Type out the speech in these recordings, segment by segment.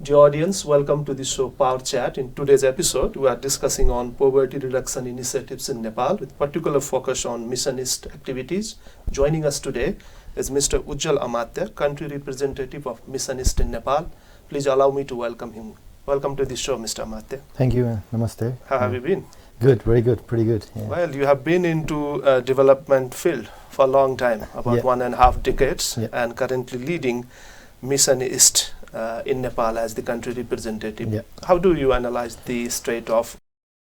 Dear audience, welcome to the show POWERchat. In today's episode, we are discussing on poverty reduction initiatives in Nepal with particular focus on missionist activities. Joining us today is Mr. Ujjwal Amatya, country representative of missionist in Nepal. Please allow me to welcome him. Welcome to the show, Mr. Amatya. Thank you. Namaste. How have you been? Good, very good, pretty good. Yeah. Well, you have been into development field for a long time, about 1.5 decades, and currently leading missionist in Nepal as the country representative. Yeah. How do you analyze the state of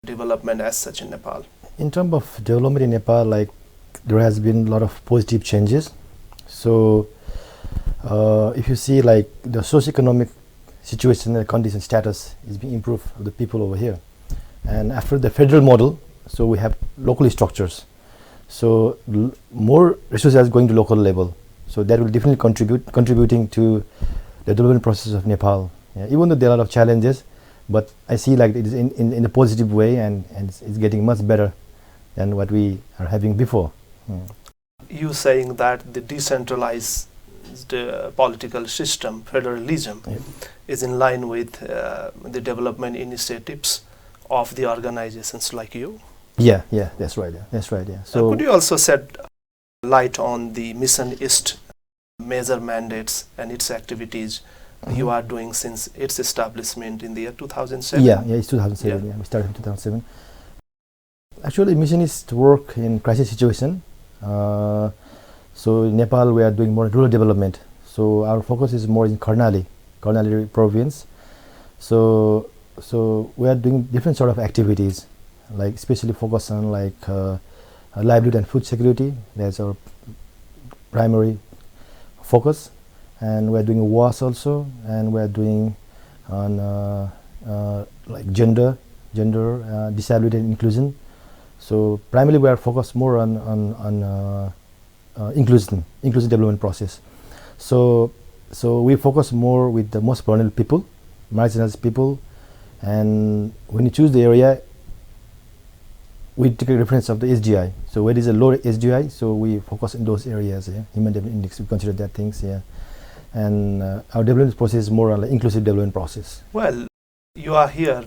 development as such in Nepal? In terms of development in Nepal, like there has been a lot of positive changes. So if you see like the socioeconomic situation and condition status is being improved of the people over here. And after the federal model, so we have local structures. So more resources are going to local level. So that will definitely contributing to the development process of Nepal. Yeah, even though there are a lot of challenges, but I see like it is in a positive way and it's getting much better than what we are having before. You saying that the decentralized political system, federalism, is in line with the development initiatives of the organizations like you? Yeah, that's right. So could you also shed light on the missionist major mandates and its activities you are doing since its establishment in the year 2007? Yeah, it's 2007. Yeah, we started in 2007. Actually, missionists work in crisis situation. So in Nepal, we are doing more rural development. So our focus is more in Karnali province. So we are doing different sort of activities, like especially focus on like livelihood and food security. That's our primary focus, and we are doing WAS also, and we are doing on like gender, disability and inclusion. So primarily we are focused more on inclusion development process. So we focus more with the most vulnerable people, marginalized people, and when you choose the area, we take a reference of the SDI. So where is a low SDI, so we focus in those areas. Human Development Index, we consider that things. And our development process is more on the inclusive development process. Well, you are here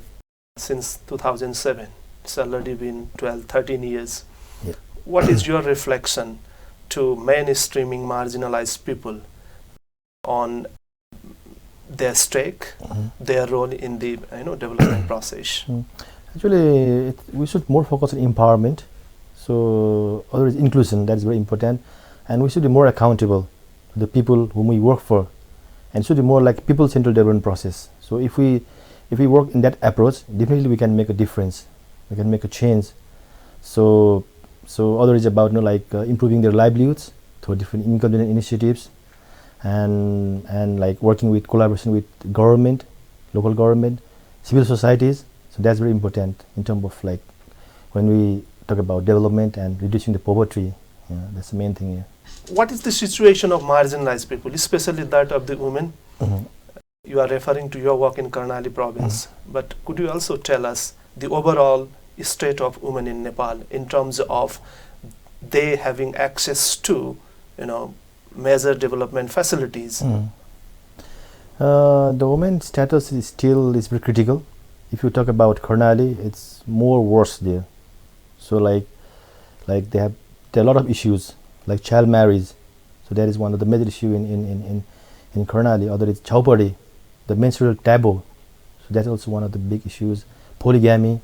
since 2007. It's already been 12-13 years. Yeah. What is your reflection to mainstreaming marginalized people on their stake, their role in the development process? Actually, we should more focus on empowerment. So other is inclusion, that is very important, and we should be more accountable to the people whom we work for, and should be more like people-centered development process. So if we work in that approach, definitely we can make a difference. We can make a change. So other is about improving their livelihoods through different income initiatives, and like working with collaboration with government, local government, civil societies. So that's very important in terms of like when we talk about development and reducing the poverty. That's the main thing. What is the situation of marginalized people, especially that of the women? You are referring to your work in Karnali province, but could you also tell us the overall state of women in Nepal in terms of they having access to major development facilities? The women's status is still very critical. If you talk about Karnali, it's more worse there. So like there are a lot of issues like child marriage. So that is one of the major issue in Karnali. Other is chowpadi, the menstrual taboo. So that's also one of the big issues. Polygamy.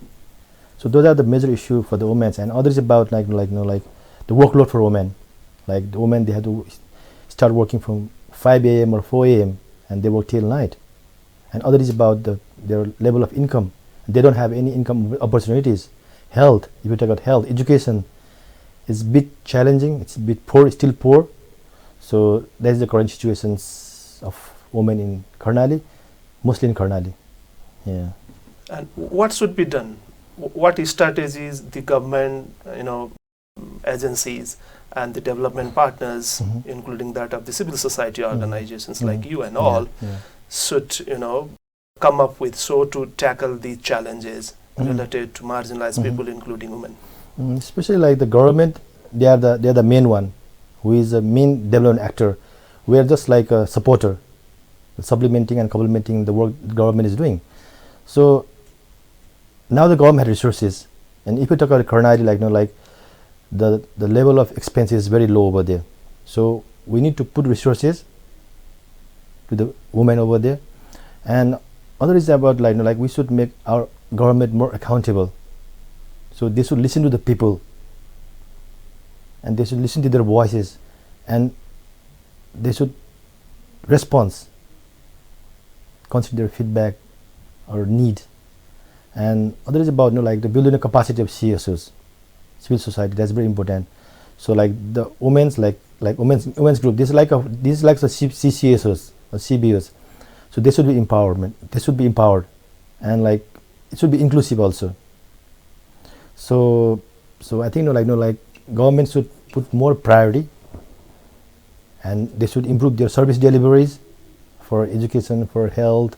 So those are the major issue for the women. And others about like the workload for women. Like the women, they have to start working from 5 a.m. or 4 a.m. and they work till night. And other is about their level of income. They don't have any income opportunities. Health, if you talk about health, education is a bit challenging. It's a bit poor, still poor. So that's the current situations of women in Karnali, mostly in Karnali. Yeah. And what should be done? What strategies the government, agencies and the development partners, including that of the civil society organizations like you and all, should come up with so to tackle the challenges related to marginalized people, including women? Especially like the government, they are the main one, who is the main development actor. We are just like a supporter. supplementing and complementing the work the government is doing. So now the government has resources, and if you talk about Karnataka, like the level of expense is very low over there. So we need to put resources to the women over there. And other is about like we should make our government more accountable. So they should listen to the people, and they should listen to their voices, and they should respond, consider feedback or need. And other is about like the building the capacity of CSOs, civil society. That's very important. So like the women's women's group, this is like the CCSOs or CBOs. So they should be empowerment. They should be empowered, and like it should be inclusive also. So I think like government should put more priority, and they should improve their service deliveries for education, for health,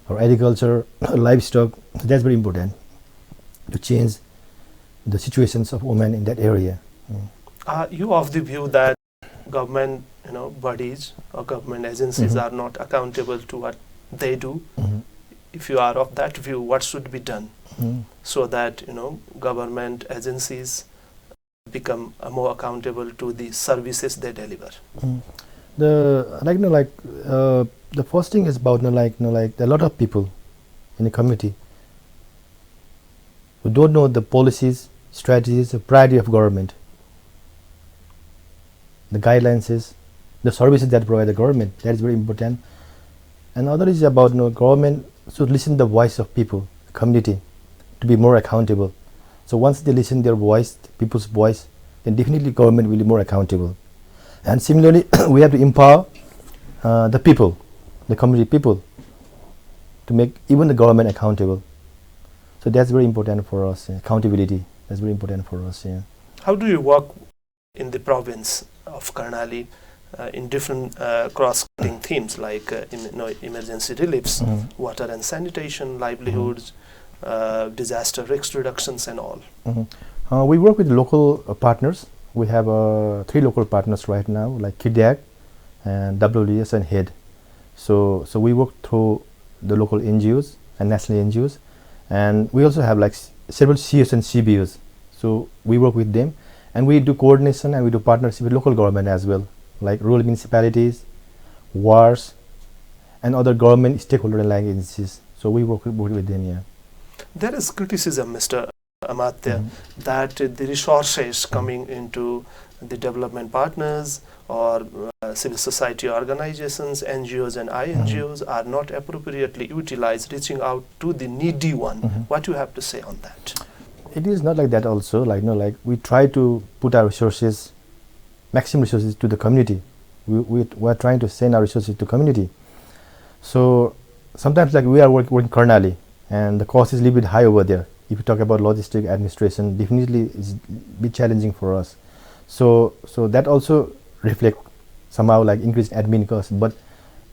or agriculture, livestock. So that's very important to change the situations of women in that area. Are you of the view that government bodies or government agencies are not accountable to what they do? If you are of that view, what should be done so that government agencies become more accountable to the services they deliver? The first thing is about there are a lot of people in the community who don't know the policies, strategies, the priority of government, the guidelines, the services that provide the government. That is very important. And other is about government should listen to the voice of people, the community, to be more accountable. So once they listen their voice, people's voice, then definitely government will be more accountable. And similarly, we have to empower the people, the community people, to make even the government accountable. So that's very important for us. Accountability, that's very important for us. Yeah. How do you work in the province of Karnali in different cross-cutting themes like emergency reliefs, water and sanitation, livelihoods, disaster risk reductions and all? We work with local partners. We have 3 local partners right now, like KIDAC and WDS and HEAD. So we work through the local NGOs and national NGOs, and we also have like several CS and CBOs. So we work with them, and we do coordination and we do partnership with local government as well, like rural municipalities, WARs, and other government stakeholder and agencies. So we work with them. Yeah. There is criticism, Mr. Amatya, that the resources coming into the development partners or civil society organizations, NGOs and INGOs are not appropriately utilized, reaching out to the needy one. What do you have to say on that? It is not like that also. Like we try to put our resources, maximum resources to the community. We are trying to send our resources to community. So sometimes like we are working Karnali, and the cost is a little bit high over there. If you talk about logistic administration, definitely is a bit challenging for us. So that also reflect somehow like increased admin costs, but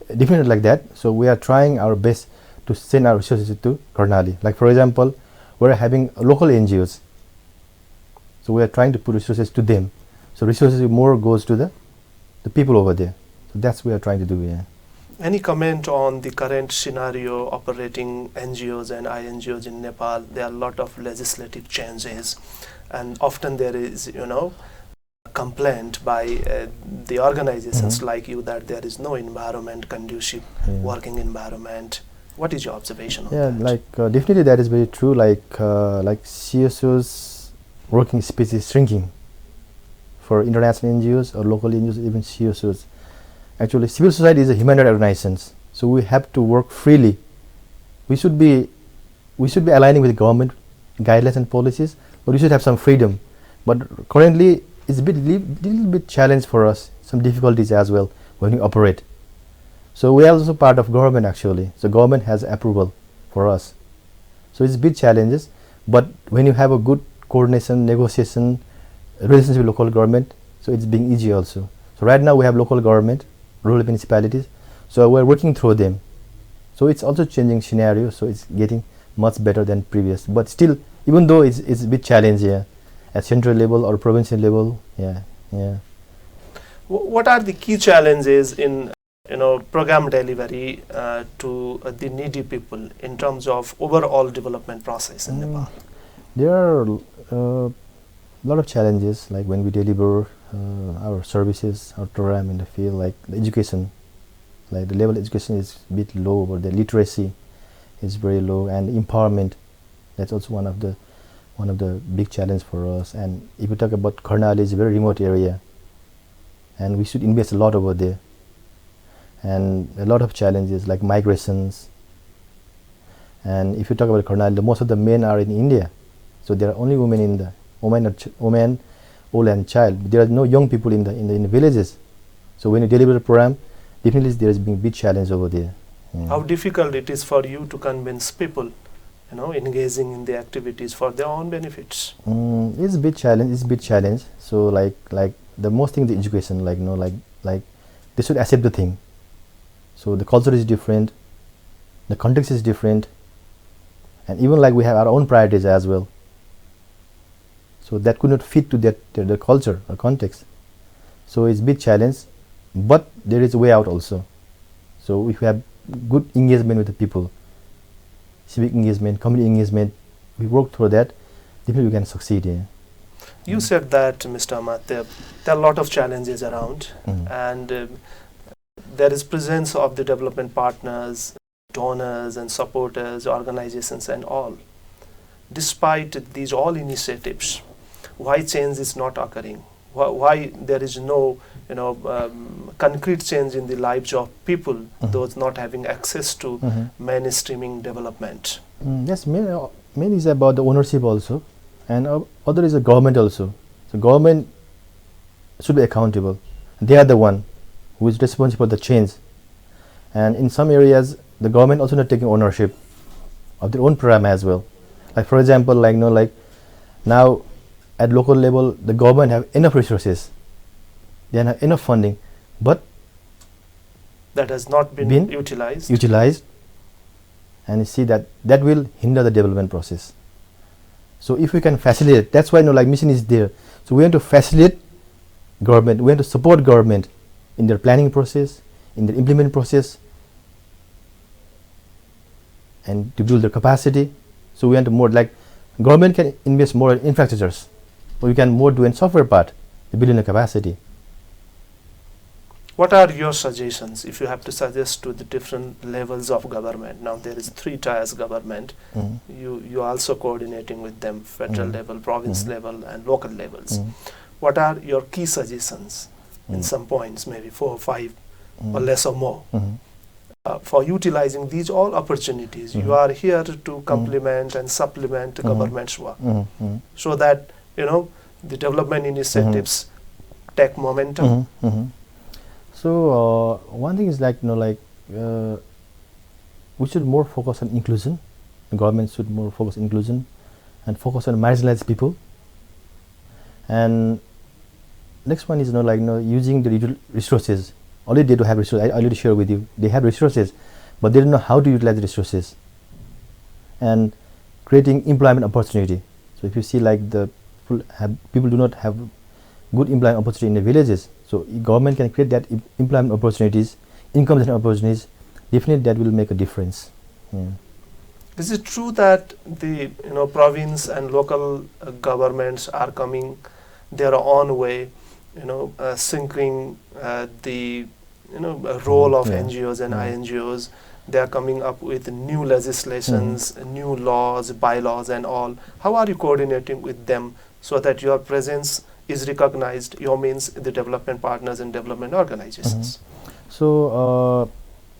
definitely like that. So we are trying our best to send our resources to Karnali. Like for example, we're having local NGOs. So we are trying to put resources to them. So resources more goes to the people over there. So that's what we are trying to do. Yeah. Any comment on the current scenario operating NGOs and INGOs in Nepal? There are a lot of legislative changes, and often there is, complaint by the organizations like you that there is no environment, conducive working environment. What is your observation on that? Definitely that is very true. Like CSOs working space is shrinking for international NGOs or local NGOs, even CSOs. Actually, civil society is a human rights organization, so we have to work freely. We should be aligning with the government guidelines and policies, but we should have some freedom. But currently, it's a little bit challenge for us, some difficulties as well when we operate. So we are also part of government actually. So government has approval for us. So it's big challenges, but when you have a good coordination, negotiation, relationship with local government, so it's being easy also. So right now we have local government, rural municipalities, so we're working through them. So it's also changing scenario, so it's getting much better than previous. But still, even though it's a bit challenging at central level or provincial level, yeah. What are the key challenges in program delivery to the needy people in terms of overall development process in Nepal? There are a lot of challenges, like when we deliver our services, our program in the field, like the education, like the level of education is a bit low, but the literacy is very low, and empowerment, that's also one of the big challenge for us. And if you talk about Karnal, is a very remote area, and we should invest a lot over there. And a lot of challenges like migrations. And if you talk about Karnal, most of the men are in India, so there are only women in the women, old and child. There are no young people in the villages. So when you deliver a program, definitely there is being big challenge over there. How difficult it is for you to convince people, engaging in the activities for their own benefits? It's a big challenge. So like the most thing, the education, like they should accept the thing. So the culture is different, the context is different, and even like we have our own priorities as well. So that could not fit to the culture or context. So it's a big challenge, but there is a way out also. So if we have good engagement with the people, civic engagement, community engagement, we work through that, definitely we can succeed here. You said that, Mr. Amatya, there are a lot of challenges around, and there is presence of the development partners, donors and supporters, organizations and all. Despite these all initiatives, why change is not occurring? Why there is no concrete change in the lives of people, those not having access to mainstreaming development? Yes, main is about the ownership also, and other is the government also. So government should be accountable. They are the one who is responsible for the change. And in some areas, the government also not taking ownership of their own program as well. Like for example, like now at local level, the government have enough resources, they have enough funding, but that has not been utilized. And you see that will hinder the development process. So if we can facilitate, that's why mission is there. So we want to facilitate government, we want to support government in their planning process, in their implement process, and to build their capacity. So we want to more, like government can invest more in infrastructures, but we can more do in software part to build in the capacity. What are your suggestions if you have to suggest to the different levels of government? Now there is 3 tiers government. You also coordinating with them, federal level, province level and local levels. What are your key suggestions in some points, maybe 4 or 5 or less or more, for utilizing these all opportunities? You are here to complement and supplement the government's work, so that the development initiatives take momentum. So one thing is we should more focus on inclusion. The government should more focus on inclusion and focus on marginalized people. And next one is using the resources. Already they do have resources. I already shared with you. They have resources, but they don't know how to utilize the resources. And creating employment opportunity. So if you see people do not have good employment opportunity in the villages, so government can create that employment opportunities, income opportunities. Definitely that will make a difference. Is it true that the province and local governments are coming their own way, synching the role of NGOs and INGOs? They are coming up with new legislations, new laws, bylaws and all. How are you coordinating with them so that your presence is recognized, your means the development partners and development organizations? So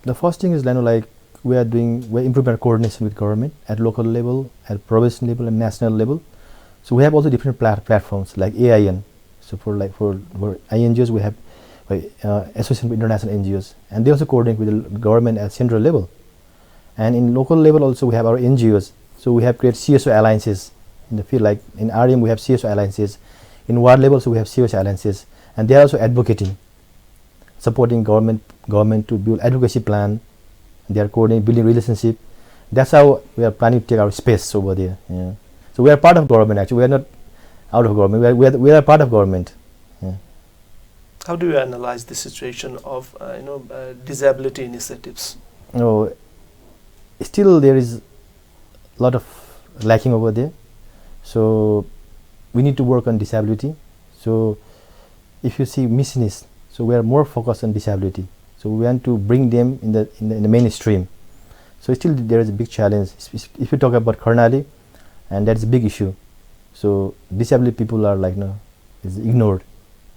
the first thing is we're improving our coordination with government at local level, at provincial level and national level. So we have also different platforms like AIN. So for INGOs we have association with international NGOs, and they also coordinate with the government at central level. And in local level also we have our NGOs. So we have created CSO alliances in the field, like in RM we have CSO alliances. In ward level, so we have CSO alliances, and they are also advocating, supporting government to build advocacy plan. They are coordinating, building relationship. That's how we are planning to take our space over there. So we are part of government. Actually, we are not out of government. We are part of government. How do you analyze the situation of disability initiatives? No, still there is a lot of lacking over there. So we need to work on disability. So if you see missionists, so we are more focused on disability. So we want to bring them in the mainstream. So still there is a big challenge. If you talk about Karnali, and that's a big issue. So disabled people are is ignored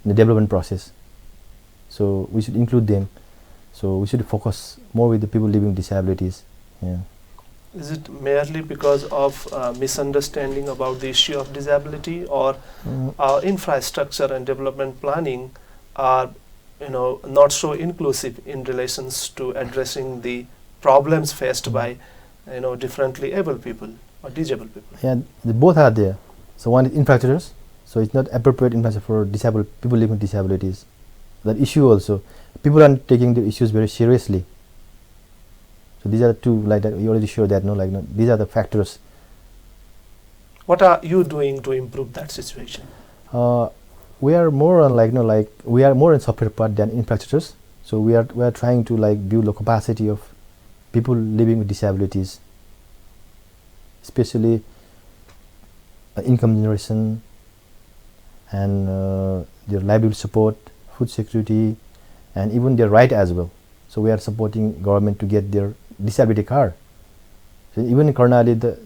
in the development process. So we should include them. So we should focus more with the people living with disabilities. Yeah. Is it merely because of misunderstanding about the issue of disability, or our infrastructure and development planning are not so inclusive in relations to addressing the problems faced by differently able people or disabled people? Yeah, both are there. So one is infrastructures. So it's not appropriate infrastructure for disabled people living with disabilities. That issue also, people are taking the issues very seriously. So these are two, like that we already showed that these are the factors. What are you doing to improve that situation? We are more on we are more in software part than infrastructures. So we are trying to build the capacity of people living with disabilities, especially income generation and their livelihood support, food security, and even their right as well. So we are supporting government to get their disability card. So even in Karnali, the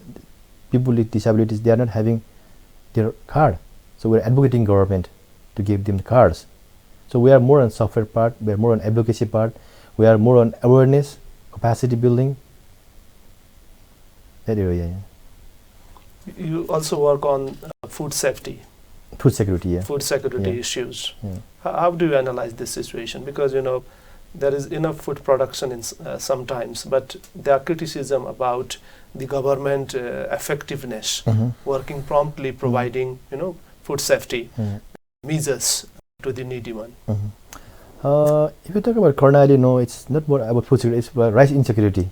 people with disabilities, they are not having their card. So we are advocating government to give them the cards. So we are more on software part, we are more on advocacy part, we are more on awareness, capacity building, that area. Yeah. You also work on food safety. Food security, yeah. Food security Yeah. issues. Yeah. How do you analyze this situation? Because there is enough food production in sometimes, but there are criticism about the government effectiveness, working promptly, providing food safety measures to the needy one. If you talk about Karnali, no, it's not more about food security, it's about rice insecurity.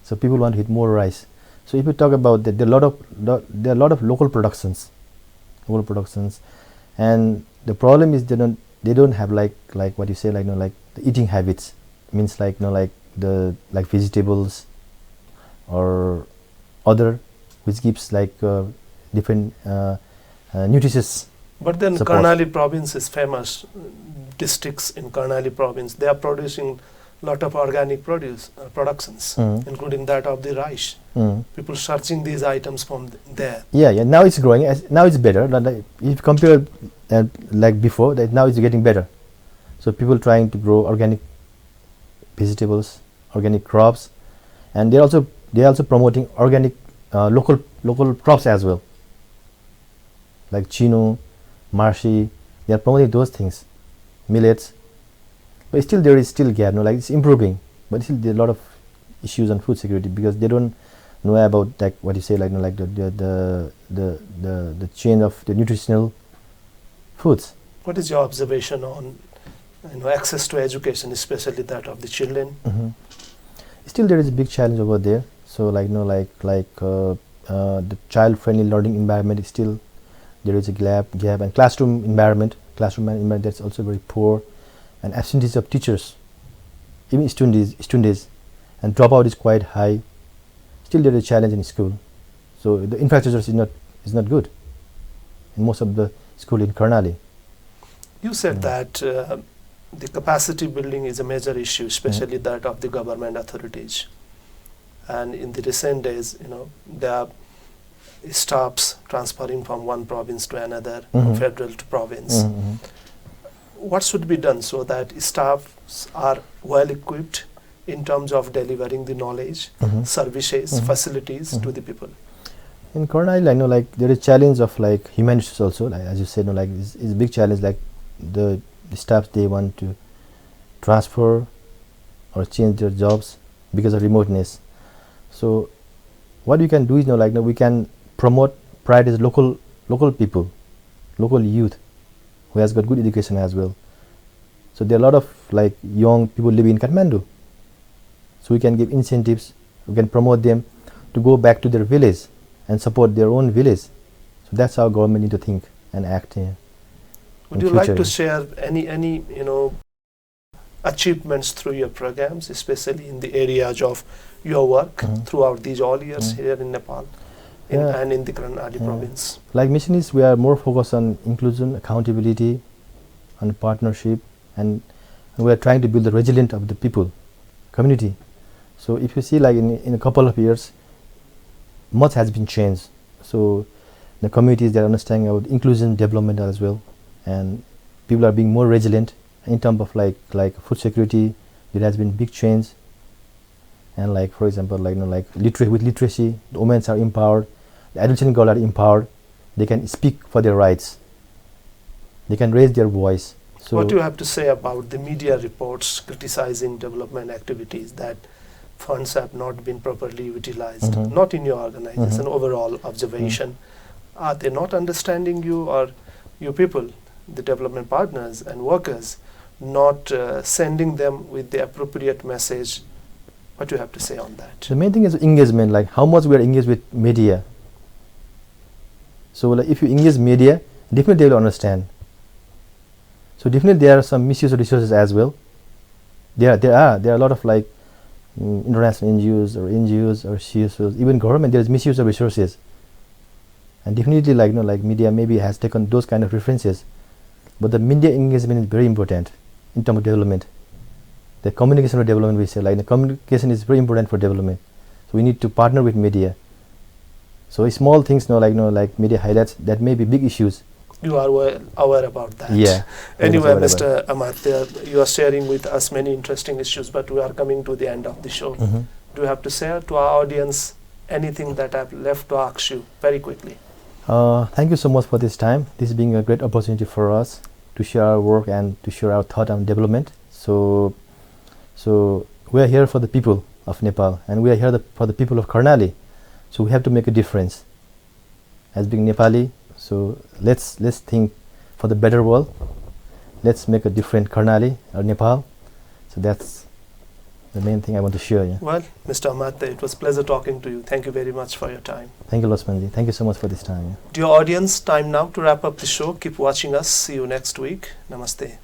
So people want to eat more rice. So if you talk about that, there are a lot of local productions, and the problem is they don't have like what you say, the eating habits, means the vegetables or other, which gives different nutritious. But then support. Karnali province is famous. Districts in Karnali province, they are producing lot of organic productions, including that of the rice. People searching these items from there. Yeah. Now it's growing. Now it's better. If you compare before, that now it's getting better. So people trying to grow organic vegetables, organic crops, and they're also promoting organic local crops as well, like chino, marshi. They are promoting those things, millets. But still there is still gap. It's improving, but still there are a lot of issues on food security because they don't know about what you say, the chain of the nutritional foods. What is your observation on access to education, especially that of the children? Still there is a big challenge over there. So the child-friendly learning environment is still there is a gap, and classroom environment that's also very poor, and absenteeism of teachers, even students, and dropout is quite high. Still there is a challenge in school. So the infrastructure is not good in most of the school in Karnali. You said that the capacity building is a major issue, especially that of the government authorities. And in the recent days, there are staffs transferring from one province to another, from federal to province. What should be done so that staffs are well equipped in terms of delivering the knowledge, services, facilities to the people? In Karnali, I know there is challenge of human resources also. As you said, it's a big challenge. The staffs, they want to transfer or change their jobs because of remoteness. So what we can do is we can promote prioritize local people, local youth who has got good education as well. So there are a lot of young people living in Kathmandu. So we can give incentives, we can promote them to go back to their village and support their own village. So that's how government need to think and act here. Would in you like future. to share any achievements through your programs, especially in the areas of your work throughout these all years here in Nepal and in the Karnataka province? Like Missionaries, we are more focused on inclusion, accountability, and partnership, and we are trying to build the resilience of the people, community. So if you see, like in a couple of years, much has been changed. So the communities, they are understanding about inclusion development as well, and people are being more resilient in terms of like food security. There has been big change, and like for example, with literacy, the women are empowered, the adolescent girls are empowered. They can speak for their rights. They can raise their voice. So what do you have to say about the media reports criticizing development activities, that funds have not been properly utilized, not in your organization, overall observation? Are they not understanding you, or you people, the development partners and workers, not sending them with the appropriate message? What do you have to say on that? the main thing is engagement, like how much we are engaged with media. So like if you engage media, definitely they will understand. So definitely there are some misuse of resources as well. There are a lot of like international NGOs or CSOs, even government. There is misuse of resources, and definitely like media maybe has taken those kind of references, but the media engagement is very important in terms of development. The communication of development, we say, like the communication is very important for development. So we need to partner with media. So small things, like media highlights that may be big issues. You are well aware about that. Yeah. Anyway, Mr. Amatya, you are sharing with us many interesting issues, but we are coming to the end of the show. Do you have to share to our audience anything that I've left to ask you very quickly? Thank you so much for this time. This being a great opportunity for us to share our work and to share our thought on development. So we are here for the people of Nepal, and we are here for the people of Karnali. So we have to make a difference as being Nepali. So let's think for the better world. Let's make a different Karnali or Nepal. So that's the main thing I want to share. Yeah. Well, Mr. Amatya, it was a pleasure talking to you. Thank you very much for your time. Thank you, Laxman. Thank you so much for this time. Yeah. Dear audience, time now to wrap up the show. Keep watching us. See you next week. Namaste.